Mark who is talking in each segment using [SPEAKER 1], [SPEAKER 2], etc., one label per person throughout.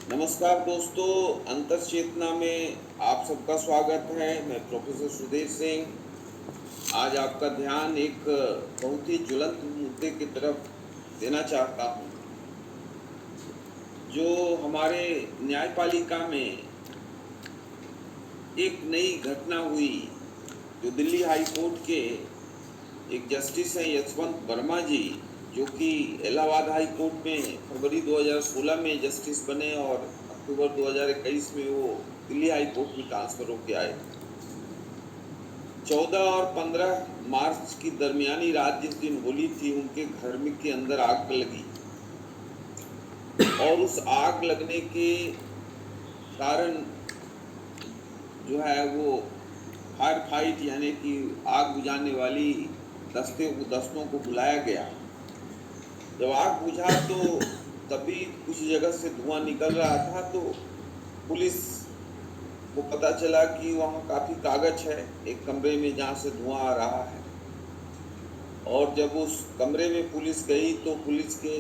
[SPEAKER 1] नमस्कार दोस्तों, अंतर चेतना में आप सबका स्वागत है। मैं प्रोफेसर सुदेश सिंह। आज आपका ध्यान एक बहुत ही ज्वलंत मुद्दे की तरफ देना चाहता हूँ, जो हमारे न्यायपालिका में एक नई घटना हुई। जो दिल्ली हाई कोर्ट के एक जस्टिस हैं यशवंत वर्मा जी, जो कि इलाहाबाद हाई कोर्ट में फरवरी 2016 में जस्टिस बने और अक्टूबर 2021 में वो दिल्ली हाई कोर्ट में ट्रांसफर होके आए। 14 और 15 मार्च की दरमियानी रात जिस दिन होली थी, उनके घर में के अंदर आग लगी और उस आग लगने के कारण जो है वो फायर फाइट यानी कि आग बुझाने वाली दस्तों को बुलाया गया। जब आग बुझा तो तभी कुछ जगह से धुआं निकल रहा था, तो पुलिस को पता चला कि वहाँ काफी कागज है एक कमरे में जहाँ से धुआं आ रहा है। और जब उस कमरे में पुलिस गई तो पुलिस के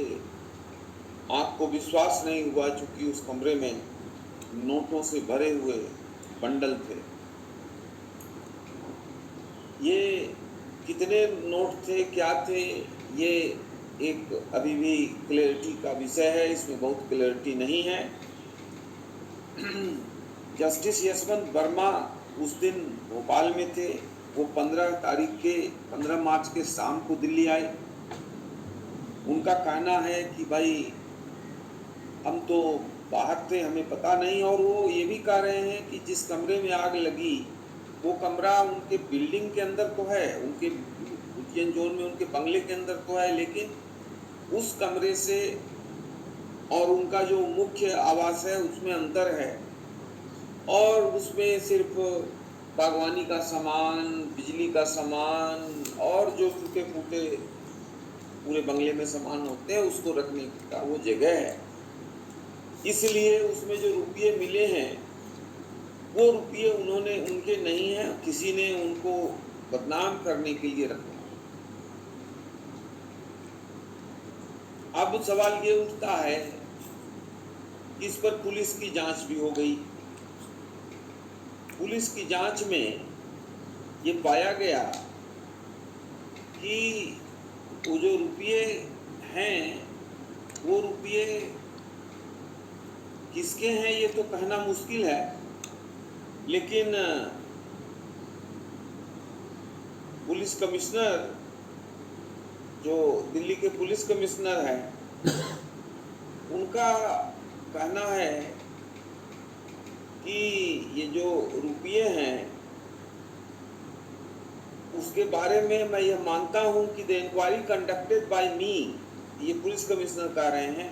[SPEAKER 1] आंख को विश्वास नहीं हुआ, चूंकि उस कमरे में नोटों से भरे हुए बंडल थे। ये कितने नोट थे, क्या थे, ये एक अभी भी क्लैरिटी का विषय है। इसमें बहुत क्लैरिटी नहीं है। जस्टिस यशवंत वर्मा उस दिन भोपाल में थे। वो 15 मार्च के शाम को दिल्ली आए। उनका कहना है कि भाई हम तो बाहर थे, हमें पता नहीं। और वो ये भी कह रहे हैं कि जिस कमरे में आग लगी वो कमरा उनके बिल्डिंग के अंदर तो है, उनके उज्जैन जोन में उनके बंगले के अंदर तो है, लेकिन उस कमरे से और उनका जो मुख्य आवास है उसमें अंतर है। और उसमें सिर्फ बागवानी का सामान, बिजली का सामान और जो टूटे फूटे पूरे बंगले में सामान होते हैं उसको रखने का वो जगह है। इसलिए उसमें जो रुपये मिले हैं वो रुपये उनके नहीं हैं, किसी ने उनको बदनाम करने के लिए रखा। अब सवाल ये उठता है कि इस पर पुलिस की जांच भी हो गई। पुलिस की जांच में ये पाया गया कि वो जो रुपये हैं वो रुपये किसके हैं ये तो कहना मुश्किल है, लेकिन पुलिस कमिश्नर, जो दिल्ली के पुलिस कमिश्नर हैं, उनका कहना है कि ये जो रुपये हैं उसके बारे में मैं यह मानता हूं कि the inquiry conducted by me, ये पुलिस कमिश्नर कह रहे हैं,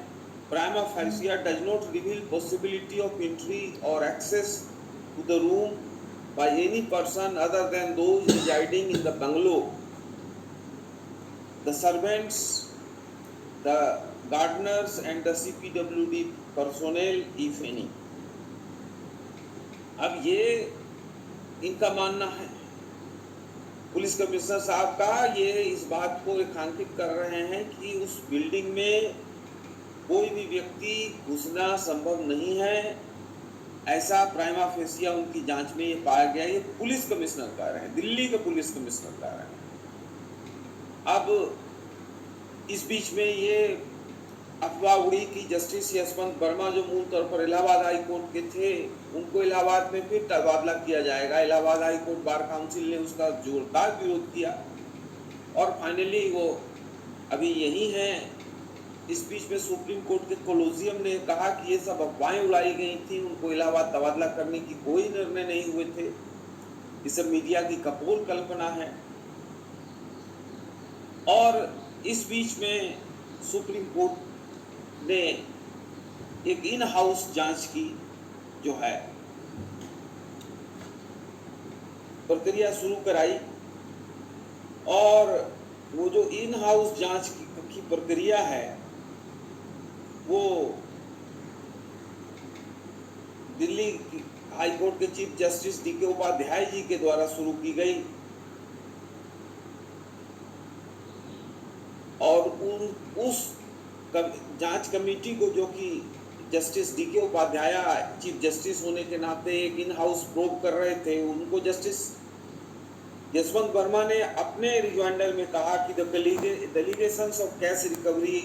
[SPEAKER 1] prima facie does not reveal possibility of entry और access to the room by any person other than those residing in the bungalow, the servants, the gardeners and the CPWD personnel if any। अब ये इनका मानना है police commissioner साहब का, ये इस बात को रेखांकित कर रहे हैं कि उस बिल्डिंग में कोई भी व्यक्ति घुसना संभव नहीं है। ऐसा प्राइमा फेसिया उनकी जांच में ये पाया गया। ये पुलिस कमिश्नर कह रहे हैं, दिल्ली के पुलिस कमिश्नर कह रहे हैं। अब इस बीच में ये अफवाह उड़ी कि जस्टिस यशवंत वर्मा, जो मूल तौर पर इलाहाबाद हाई कोर्ट के थे, उनको इलाहाबाद में फिर तबादला किया जाएगा। Allahabad high court bar council ने उसका जोरदार विरोध किया और फाइनली वो अभी यही हैं। इस बीच में सुप्रीम कोर्ट के कोलोजियम ने कहा कि ये सब अफवाहें उड़ाई गई थी, उनको इलाहाबाद तबादला करने की कोई निर्णय नहीं हुए थे, ये सब मीडिया की कपोल कल्पना है। और इस बीच में सुप्रीम कोर्ट ने एक इन हाउस जांच की जो है प्रक्रिया शुरू कराई। और वो जो इन हाउस जांच की प्रक्रिया है वो दिल्ली हाई कोर्ट के chief justice DK Upadhyay ji के द्वारा शुरू की गई और उस जांच कमेटी को, जो कि जस्टिस डी के उपाध्याय चीफ जस्टिस होने के नाते एक इन हाउस प्रोब कर रहे थे, उनको जस्टिस यशवंत वर्मा ने अपने रिजॉइंडर में कहा कि the delegations of cash recovery